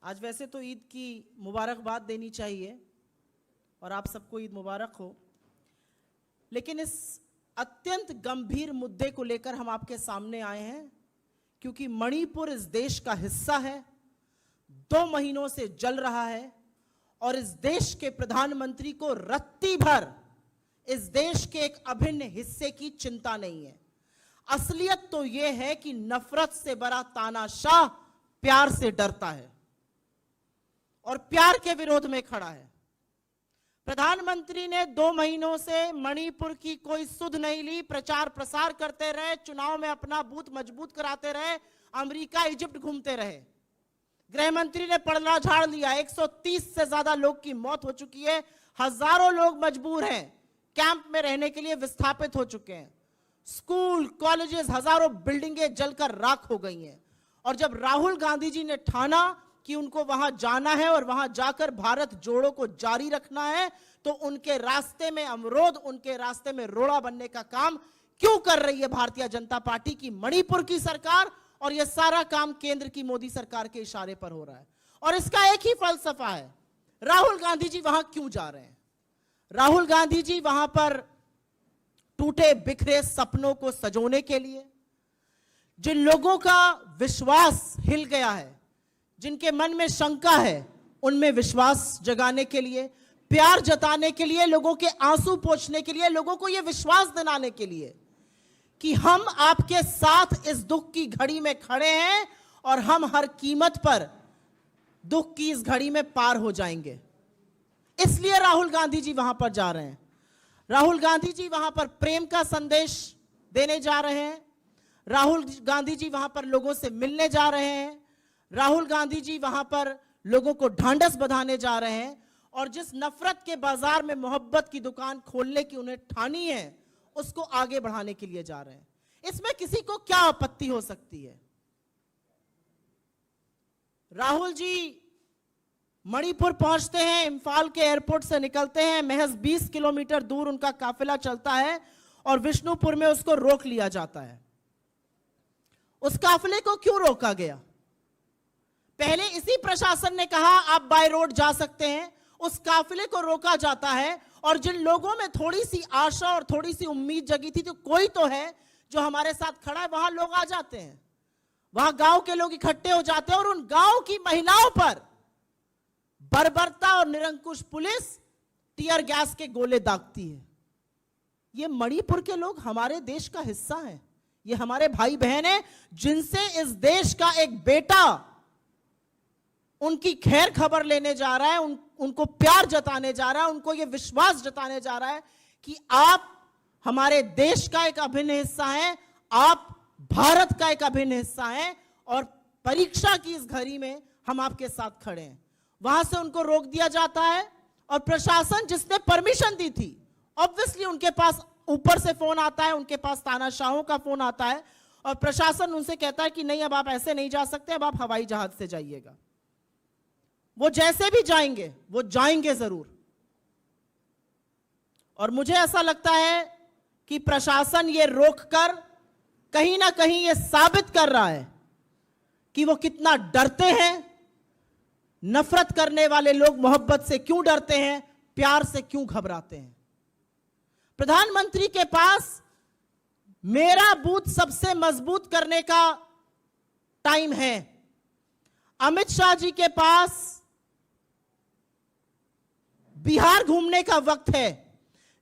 आज वैसे तो ईद की मुबारकबाद देनी चाहिए और आप सबको ईद मुबारक हो, लेकिन इस अत्यंत गंभीर मुद्दे को लेकर हम आपके सामने आए हैं क्योंकि मणिपुर इस देश का हिस्सा है, 2 महीनों से जल रहा है और इस देश के प्रधानमंत्री को रत्ती भर इस देश के एक अभिन्न हिस्से की चिंता नहीं है। असलियत तो यह है कि नफरत से बड़ा तानाशाह प्यार से डरता है और प्यार के विरोध में खड़ा है। प्रधानमंत्री ने 2 महीनों से मणिपुर की कोई सुध नहीं ली, प्रचार प्रसार करते रहे, चुनाव में अपना बूथ मजबूत कराते रहे, अमेरिका इजिप्ट घूमते रहे। गृह मंत्री ने पलड़ा झाड़ लिया, 130 से ज्यादा लोग की मौत हो चुकी है, हजारों लोग मजबूर हैं, कैंप में रहने के लिए विस्थापित हो चुके हैं। स्कूल, कॉलेजेस, हजारों बिल्डिंगें जलकर राख हो गई हैं। और जब राहुल गांधी जी ने ठाना कि उनको वहां जाना है और वहां जाकर भारत जोड़ो को जारी रखना है, तो उनके रास्ते में अवरोध, उनके रास्ते में रोड़ा बनने का काम क्यों कर रही है भारतीय जनता पार्टी की मणिपुर की सरकार? और यह सारा काम केंद्र की मोदी सरकार के इशारे पर हो रहा है और इसका एक ही फलसफा है। राहुल गांधी जी वहां क्यों जा रहे हैं? राहुल गांधी जी वहां पर टूटे बिखरे सपनों को सजोने के लिए, जिन लोगों का विश्वास हिल गया है, जिनके मन में शंका है, उनमें विश्वास जगाने के लिए, प्यार जताने के लिए, लोगों के आंसू पोंछने के लिए, लोगों को यह विश्वास दिलाने के लिए कि हम आपके साथ इस दुख की घड़ी में खड़े हैं और हम हर कीमत पर दुख की इस घड़ी में पार हो जाएंगे। इसलिए राहुल गांधी जी वहां पर जा रहे हैं। राहुल गांधी जी वहां पर प्रेम का संदेश देने जा रहे हैं। राहुल गांधी जी वहां पर लोगों से मिलने जा रहे हैं। राहुल गांधी जी वहां पर लोगों को ढांढस बंधाने जा रहे हैं और जिस नफरत के बाजार में मोहब्बत की दुकान खोलने की उन्हें ठानी है, उसको आगे बढ़ाने के लिए जा रहे हैं। इसमें किसी को क्या आपत्ति हो सकती है? राहुल जी मणिपुर पहुंचते हैं, इंफाल के एयरपोर्ट से निकलते हैं, महज 20 किलोमीटर दूर उनका काफिला चलता है और विष्णुपुर में उसको रोक लिया जाता है। उस काफिले को क्यों रोका गया? पहले इसी प्रशासन ने कहा आप बाय रोड जा सकते हैं, उस काफिले को रोका जाता है और जिन लोगों में थोड़ी सी आशा और थोड़ी सी उम्मीद जगी थी, तो कोई तो है जो हमारे साथ खड़ा है, वहां लोग आ जाते हैं, वहां गांव के लोग इकट्ठे हो जाते हैं और उन गांव की महिलाओं पर बर्बरता और निरंकुश पुलिस टीयर गैस के गोले दागती है। ये मणिपुर के लोग हमारे देश का हिस्सा हैं, ये हमारे भाई बहन हैं, जिनसे इस देश का एक बेटा उनकी खैर खबर लेने जा रहा है, उनको प्यार जताने जा रहा है, उनको ये विश्वास जताने जा रहा है कि आप हमारे देश का एक अभिन्न हिस्सा हैं, आप भारत का एक अभिन्न हिस्सा हैं और परीक्षा की इस घड़ी में हम आपके साथ खड़े हैं। वहां से उनको रोक दिया जाता है और प्रशासन जिसने परमिशन दी थी, ऑब्वियसली उनके पास ऊपर से फोन आता है, उनके पास तानाशाहों का फोन आता है और प्रशासन उनसे कहता है कि नहीं, अब आप ऐसे नहीं जा सकते, अब आप हवाई जहाज से जाइएगा। वो जैसे भी जाएंगे, वो जाएंगे जरूर। और मुझे ऐसा लगता है कि प्रशासन ये रोककर कहीं ना कहीं ये साबित कर रहा है कि वो कितना डरते हैं। नफरत करने वाले लोग मोहब्बत से क्यों डरते हैं, प्यार से क्यों घबराते हैं? प्रधानमंत्री के पास मेरा बूथ सबसे मजबूत करने का टाइम है। अमित शाह जी के पास बिहार घूमने का वक्त है।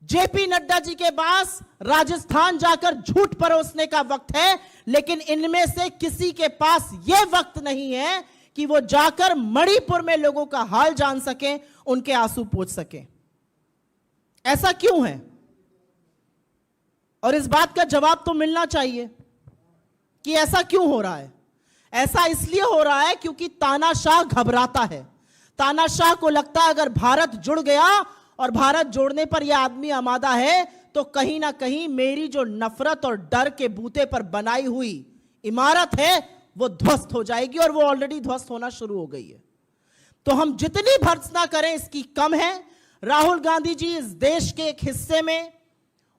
जेपी नड्डा जी के पास राजस्थान जाकर झूठ परोसने का वक्त है। लेकिन इनमें से किसी के पास यह वक्त नहीं है कि वो जाकर मणिपुर में लोगों का हाल जान सकें, उनके आंसू पोंछ सकें। ऐसा क्यों है? और इस बात का जवाब तो मिलना चाहिए कि ऐसा क्यों हो रहा है। ऐसा इसलिए हो रहा है क्योंकि तानाशाह घबराता है। तानाशाह को लगता है अगर भारत जुड़ गया और भारत जोड़ने पर यह आदमी आमादा है, तो कहीं ना कहीं मेरी जो नफरत और डर के बूते पर बनाई हुई इमारत है वो ध्वस्त हो जाएगी और वो ऑलरेडी ध्वस्त होना शुरू हो गई है। तो हम जितनी भर्त्सना करें इसकी कम है। राहुल गांधी जी इस देश के एक हिस्से में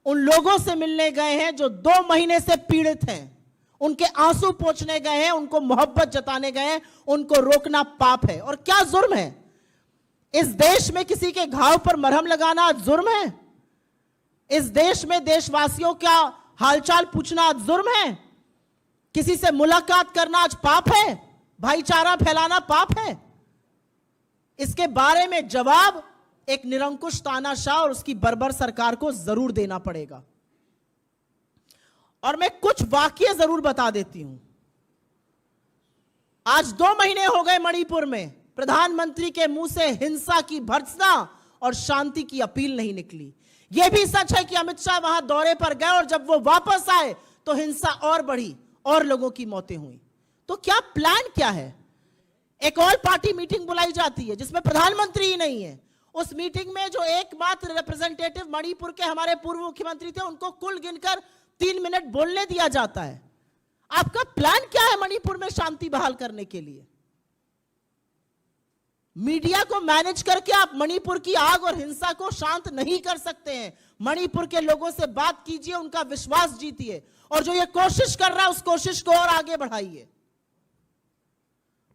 उन लोगों से मिलने गए हैं जो 2 महीने से पीड़ित हैं, उनके आंसू पोंछने गए हैं, उनको मोहब्बत जताने गए हैं, उनको रोकना पाप है। और क्या जुर्म है? इस देश में किसी के घाव पर मरहम लगाना जुर्म है? इस देश में देशवासियों का हालचाल पूछना जुर्म है? किसी से मुलाकात करना आज पाप है? भाईचारा फैलाना पाप है? इसके बारे में जवाब एक निरंकुश तानाशाह और उसकी बर्बर सरकार को जरूर देना पड़ेगा। और मैं कुछ वाकये जरूर बता देती हूं। आज 2 महीने हो गए मणिपुर में प्रधानमंत्री के मुंह से हिंसा की भर्त्सना और शांति की अपील नहीं निकली। यह भी सच है कि अमित शाह वहां दौरे पर गए और जब वो वापस आए तो हिंसा और बढ़ी और लोगों की मौतें हुई। तो क्या प्लान क्या है? एक ऑल पार्टी मीटिंग बुलाई जाती है जिसमें प्रधानमंत्री ही नहीं है। उस मीटिंग में जो एकमात्र रिप्रेजेंटेटिव मणिपुर के हमारे पूर्व मुख्यमंत्री थे, उनको कुल गिनकर 3 मिनट बोलने दिया जाता है। आपका प्लान क्या है मणिपुर में शांति बहाल करने के लिए? मीडिया को मैनेज करके आप मणिपुर की आग और हिंसा को शांत नहीं कर सकते हैं। मणिपुर के लोगों से बात कीजिए, उनका विश्वास जीतिए, और जो ये कोशिश कर रहा है उस कोशिश को और आगे बढ़ाइए।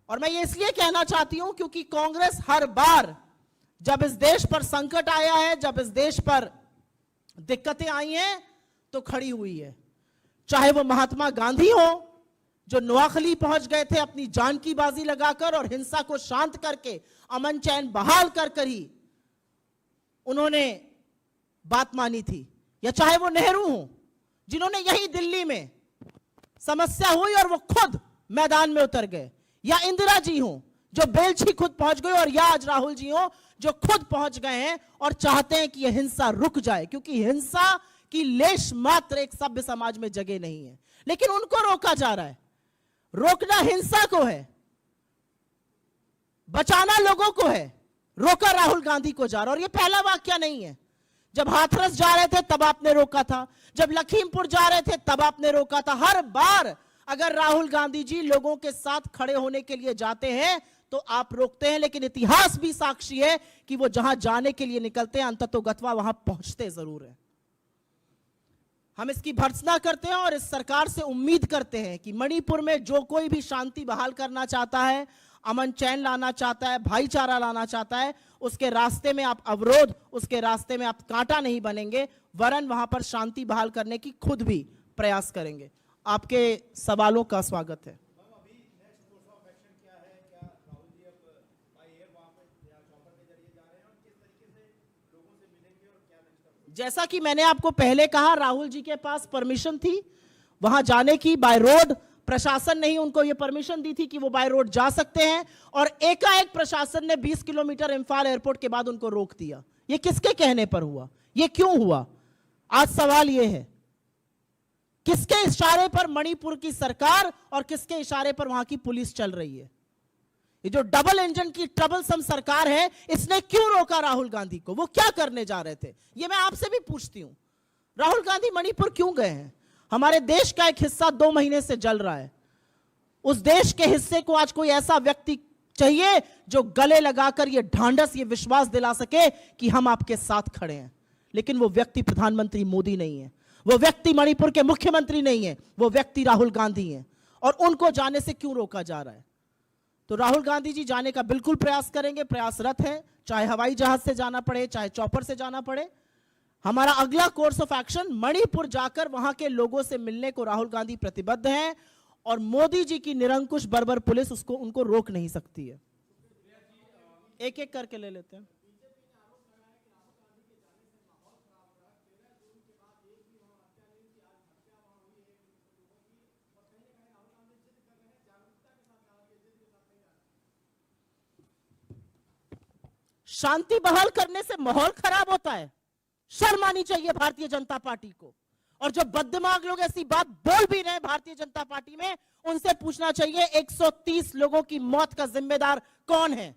और मैं ये इसलिए कहना चाहती हूं क्योंकि कांग्रेस हर बार जब इस देश पर संकट आया है, जब इस देश पर दिक्कतें आई हैं, तो खड़ी हुई है। चाहे वो महात्मा गांधी हो जो नोआखली पहुंच गए थे अपनी जान की बाजी लगाकर और हिंसा को शांत करके अमन चैन बहाल कर ही उन्होंने बात मानी थी, या चाहे वो नेहरू हो जिन्होंने यही दिल्ली में समस्या हुई और वो खुद मैदान में उतर गए, या इंदिरा जी हो जो बेलछी खुद पहुंच गए, और या आज राहुल जी हो जो खुद पहुंच गए हैं और चाहते हैं कि यह हिंसा रुक जाए, क्योंकि हिंसा की लेश मात्र एक सभ्य समाज में जगह नहीं है। लेकिन उनको रोका जा रहा है। रोकना हिंसा को है, बचाना लोगों को है। रोका राहुल गांधी को जा रहा। और यह पहला वाकया नहीं है। जब हाथरस जा रहे थे तब आपने रोका था, जब लखीमपुर जा रहे थे तब आपने रोका था। हर बार अगर राहुल गांधी जी लोगों के साथ खड़े होने के लिए जाते हैं तो आप रोकते हैं, लेकिन इतिहास भी साक्षी है कि वो जहां जाने के लिए निकलते हैं अंततोगत्वा वहां पहुंचते जरूर है। हम इसकी भर्त्सना करते हैं और इस सरकार से उम्मीद करते हैं कि मणिपुर में जो कोई भी शांति बहाल करना चाहता है, अमन चैन लाना चाहता है, भाईचारा लाना चाहता है, उसके रास्ते में आप अवरोध, उसके रास्ते में आप कांटा नहीं बनेंगे, वरन वहां पर शांति बहाल करने की खुद भी प्रयास करेंगे। आपके सवालों का स्वागत है। जैसा कि मैंने आपको पहले कहा, राहुल जी के पास परमिशन थी वहां जाने की बाय रोड। प्रशासन ने ही उनको यह परमिशन दी थी कि वो बाय रोड जा सकते हैं, और एकाएक प्रशासन ने 20 किलोमीटर इंफाल एयरपोर्ट के बाद उनको रोक दिया। ये किसके कहने पर हुआ? ये क्यों हुआ? आज सवाल ये है, किसके इशारे पर मणिपुर की सरकार और किसके इशारे पर वहां की पुलिस चल रही है? ये जो डबल इंजन की ट्रबलसम सरकार है, इसने क्यों रोका राहुल गांधी को? वो क्या करने जा रहे थे? ये मैं आपसे भी पूछती हूं। राहुल गांधी मणिपुर क्यों गए हैं? हमारे देश का एक हिस्सा 2 महीने से जल रहा है। उस देश के हिस्से को आज कोई ऐसा व्यक्ति चाहिए जो गले लगाकर ये ढांढस, ये विश्वास दिला सके कि हम आपके साथ खड़े हैं। लेकिन वो व्यक्ति प्रधानमंत्री मोदी नहीं है, वो व्यक्ति मणिपुर के मुख्यमंत्री नहीं है, वो व्यक्ति राहुल गांधी है। और उनको जाने से क्यों रोका जा रहा है? तो राहुल गांधी जी जाने का बिल्कुल प्रयास करेंगे, प्रयासरत हैं, चाहे हवाई जहाज से जाना पड़े, चाहे चॉपर से जाना पड़े। हमारा अगला कोर्स ऑफ एक्शन मणिपुर जाकर वहां के लोगों से मिलने को राहुल गांधी प्रतिबद्ध हैं, और मोदी जी की निरंकुश बर्बर पुलिस उनको रोक नहीं सकती है। एक एक करके ले लेते हैं। शांति बहाल करने से माहौल खराब होता है, शर्म आनी चाहिए भारतीय जनता पार्टी को। और जो बददिमाग लोग ऐसी बात बोल भी रहे हैं भारतीय जनता पार्टी में, उनसे पूछना चाहिए 130 लोगों की मौत का जिम्मेदार कौन है?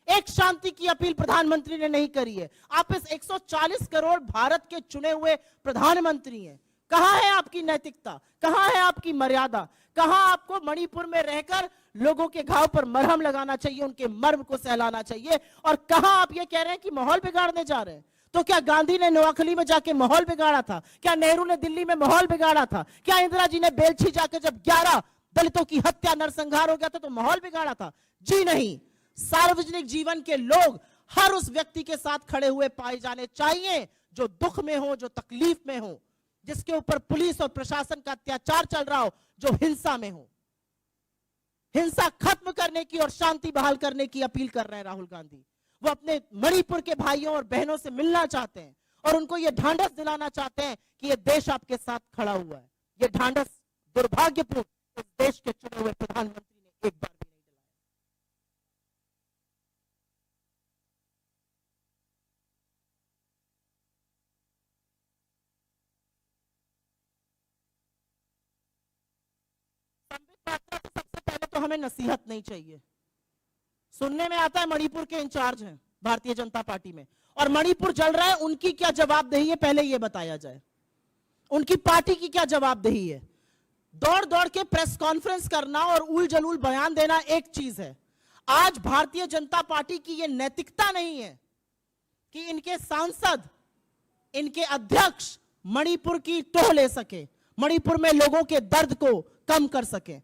एक शांति की अपील प्रधानमंत्री ने नहीं करी है। आप इस 140 करोड़ भारत के चुने हुए प्रधानमंत्री हैं। कहां है आपकी नैतिकता? कहां है आपकी मर्यादा? कहां आपको मणिपुर में रहकर लोगों के घाव पर मरहम लगाना चाहिए, उनके मर्म को सहलाना चाहिए? और कहां आप ये कह रहे हैं कि माहौल बिगाड़ने जा रहे हैं? तो क्या गांधी ने नोआखली में जाके माहौल बिगाड़ा था? क्या नेहरू ने दिल्ली में माहौल बिगाड़ा था? क्या इंदिरा जी ने बेलछी जाके जब 11 दलितों की हत्या नरसंहार हो गया था तो माहौल बिगाड़ा था? जी नहीं। सार्वजनिक जीवन के लोग हर उस व्यक्ति के साथ खड़े हुए पाए जाने चाहिए जो दुख में हो, जो तकलीफ में हो, जिसके ऊपर पुलिस और प्रशासन का अत्याचार चल रहा हो, जो हिंसा में हो। हिंसा खत्म करने की और शांति बहाल करने की अपील कर रहे हैं राहुल गांधी। वो अपने मणिपुर के भाइयों और बहनों से मिलना चाहते हैं और उनको ये ढांढस दिलाना चाहते हैं कि ये देश आपके साथ खड़ा हुआ है। ये ढांढस दुर्भाग्यपूर्ण इस देश के चुने हुए प्रधानमंत्री ने एक बार भी नहीं दिलाया। संबित पात्रा को सबसे पहले तो हमें नसीहत नहीं चाहिए। सुनने में आता है मणिपुर के इंचार्ज हैं भारतीय जनता पार्टी में, और मणिपुर जल रहा है, उनकी क्या जवाबदेही है पहले यह बताया जाए। उनकी पार्टी की क्या जवाबदेही है? दौड़ दौड़ के प्रेस कॉन्फ्रेंस करना और उल जलूल बयान देना एक चीज है। आज भारतीय जनता पार्टी की यह नैतिकता नहीं है कि इनके सांसद, इनके अध्यक्ष मणिपुर की टोह ले सके, मणिपुर में लोगों के दर्द को कम कर सके।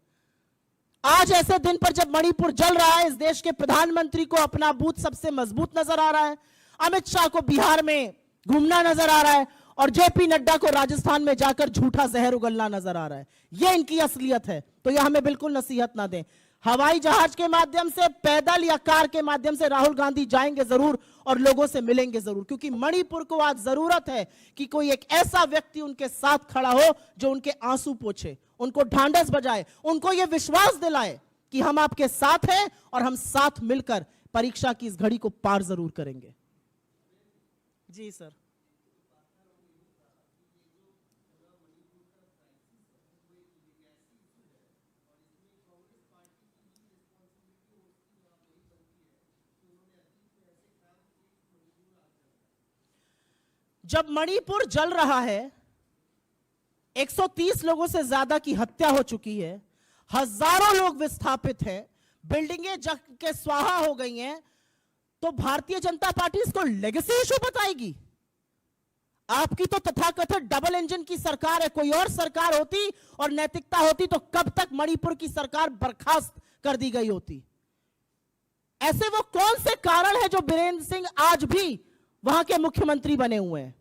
आज ऐसे दिन पर जब मणिपुर जल रहा है, इस देश के प्रधानमंत्री को अपना बूथ सबसे मजबूत नजर आ रहा है, अमित शाह को बिहार में घूमना नजर आ रहा है और जेपी नड्डा को राजस्थान में जाकर झूठा जहर उगलना नजर आ रहा है। यह इनकी असलियत है, तो यह हमें बिल्कुल नसीहत ना दें। हवाई जहाज के माध्यम से, पैदल या कार के माध्यम से राहुल गांधी जाएंगे जरूर और लोगों से मिलेंगे जरूर, क्योंकि मणिपुर को आज जरूरत है कि कोई एक ऐसा व्यक्ति उनके साथ खड़ा हो जो उनके आंसू पोंछे, उनको ढांढस बजाए, उनको यह विश्वास दिलाए कि हम आपके साथ हैं और हम साथ मिलकर परीक्षा की इस घड़ी को पार जरूर करेंगे। जी सर। जब मणिपुर जल रहा है, 130 लोगों से ज्यादा की हत्या हो चुकी है, हजारों लोग विस्थापित हैं, बिल्डिंगें जल के स्वाहा हो गई हैं, तो भारतीय जनता पार्टी इसको लेगेसी इशू बताएगी? आपकी तो तथाकथित डबल इंजन की सरकार है। कोई और सरकार होती और नैतिकता होती तो कब तक मणिपुर की सरकार बर्खास्त कर दी गई होती। ऐसे वो कौन से कारण है जो बीरेंद्र सिंह आज भी वहां के मुख्यमंत्री बने हुए हैं?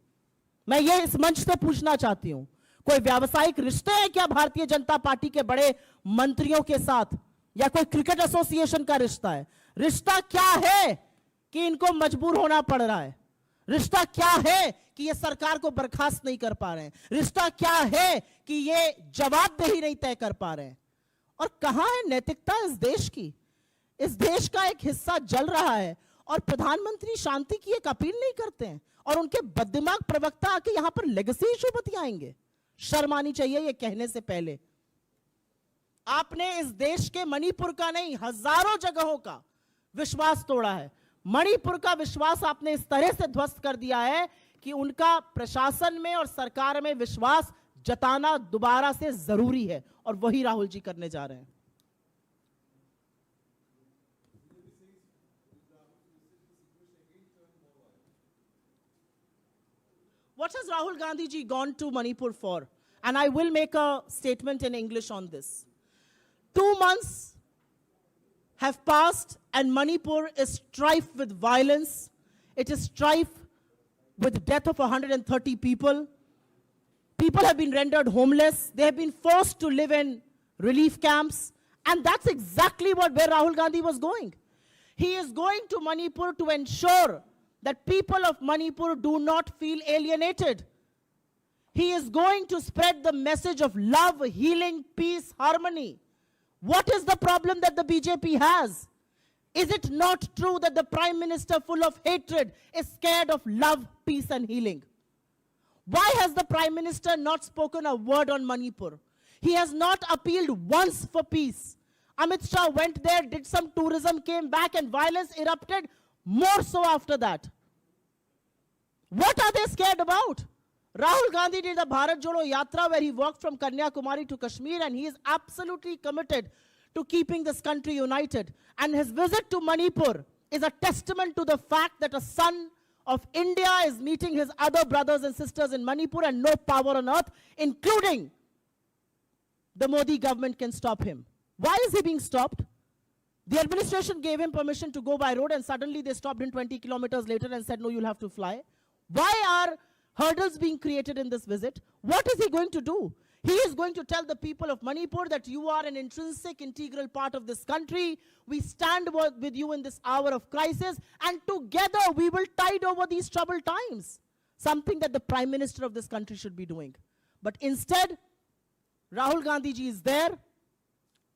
मैं ये इस मंच से पूछना चाहती हूं, कोई व्यावसायिक रिश्ते हैं क्या भारतीय जनता पार्टी के बड़े मंत्रियों के साथ, या कोई क्रिकेट एसोसिएशन का रिश्ता है? रिश्ता क्या है कि इनको मजबूर होना पड़ रहा है? रिश्ता क्या है कि ये सरकार को बर्खास्त नहीं कर पा रहे हैं? रिश्ता क्या है कि ये जवाबदेही नहीं तय कर पा रहे हैं? और कहां है नैतिकता इस देश की? इस देश का एक हिस्सा जल रहा है और प्रधानमंत्री शांति की एक अपील नहीं करते हैं, और उनके बददिमाग प्रवक्ता आके यहां पर लेगेसी इशू बतियाएंगे। शर्म आनी चाहिए ये कहने से पहले। आपने इस देश के मणिपुर का नहीं, हजारों जगहों का विश्वास तोड़ा है। मणिपुर का विश्वास आपने इस तरह से ध्वस्त कर दिया है कि उनका प्रशासन में और सरकार में विश्वास जताना दोबारा से जरूरी है, और वही राहुल जी करने जा रहे हैं। What has Rahul Gandhi ji gone to Manipur for? And I will make a statement in English on this. 2 months have passed and Manipur is strife with violence. It is strife with death of 130 people. People have been rendered homeless. They have been forced to live in relief camps. And that's exactly where Rahul Gandhi was going. He is going to Manipur to ensure that people of Manipur do not feel alienated. He is going to spread the message of love, healing, peace, harmony. What is the problem that the BJP has? Is it not true that the Prime Minister, full of hatred, is scared of love, peace and healing? Why has the Prime Minister not spoken a word on Manipur? He has not appealed once for peace. Amit Shah went there, did some tourism, came back, and violence erupted more so after that. What are they scared about? Rahul Gandhi did a Bharat Jodo Yatra where he walked from Kanyakumari to Kashmir, and he is absolutely committed to keeping this country united. And his visit to Manipur is a testament to the fact that a son of India is meeting his other brothers and sisters in Manipur, and no power on earth, including the Modi government, can stop him. Why is he being stopped? The administration gave him permission to go by road, and suddenly they stopped him 20 kilometers later and said, no, you'll have to fly. Why are hurdles being created in this visit? What is he going to do? He is going to tell the people of Manipur that you are an intrinsic, integral part of this country. We stand with you in this hour of crisis, and together we will tide over these troubled times. Something that the Prime Minister of this country should be doing. But instead, Rahul Gandhi ji is there.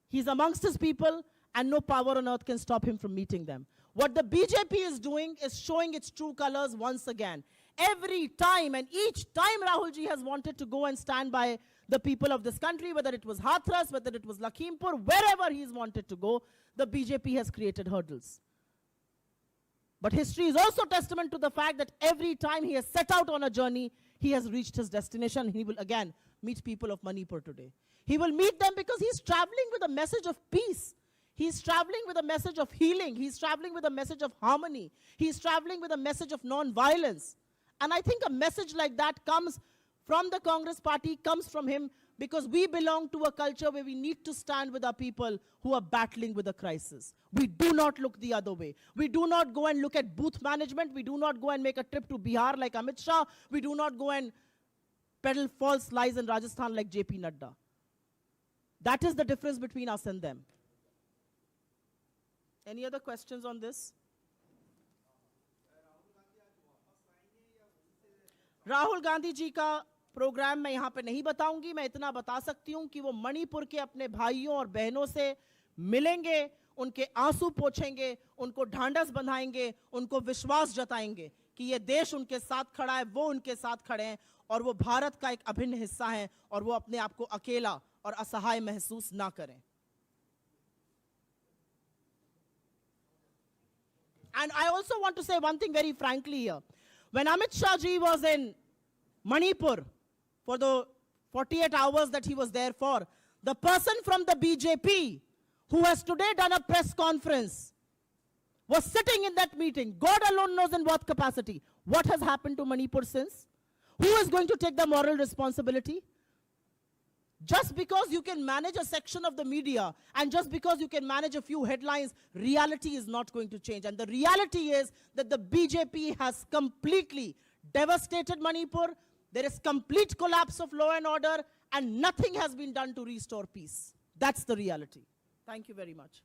He's amongst his people, and no power on earth can stop him from meeting them. What the BJP is doing is showing its true colors once again. Every time and each time Rahul ji has wanted to go and stand by the people of this country, whether it was Hathras, whether it was Lakhimpur, wherever he's wanted to go, the BJP has created hurdles. But history is also testament to the fact that every time he has set out on a journey, he has reached his destination. He will again meet people of Manipur today. He will meet them because he's traveling with a message of peace. He's traveling with a message of healing. He's traveling with a message of harmony. He's traveling with a message of non-violence. And I think a message like that comes from the Congress party, comes from him, because we belong to a culture where we need to stand with our people who are battling with a crisis. We do not look the other way. We do not go and look at booth management. We do not go and make a trip to Bihar like Amit Shah. We do not go and peddle false lies in Rajasthan like JP Nadda. That is the difference between us and them. Any other questions on this? Rahul Gandhi ji का programme मैं यहाँ पे नहीं बताऊंगी. मैं इतना बता सकती हूँ कि वो मणिपुर के अपने भाइयों और बहनों से मिलेंगे, उनके आंसू पोंछेंगे, उनको ढांढस बंधाएंगे, उनको विश्वास जताएंगे कि ये देश उनके साथ खड़ा है, वो उनके साथ खड़े हैं और वो भारत का एक अभिन्न हिस्सा है और वो अपने आप को अकेला और असहाय महसूस ना करें. And I also want to say one thing very frankly here. When Amit Shah ji was in Manipur for the 48 hours that he was there for, the person from the BJP who has today done a press conference was sitting in that meeting. God alone knows in what capacity. What has happened to Manipur since? Who is going to take the moral responsibility? Just because you can manage a section of the media and just because you can manage a few headlines, reality is not going to change. And the reality is that the BJP has completely devastated Manipur. There is complete collapse of law and order, and nothing has been done to restore peace. That's the reality. Thank you very much.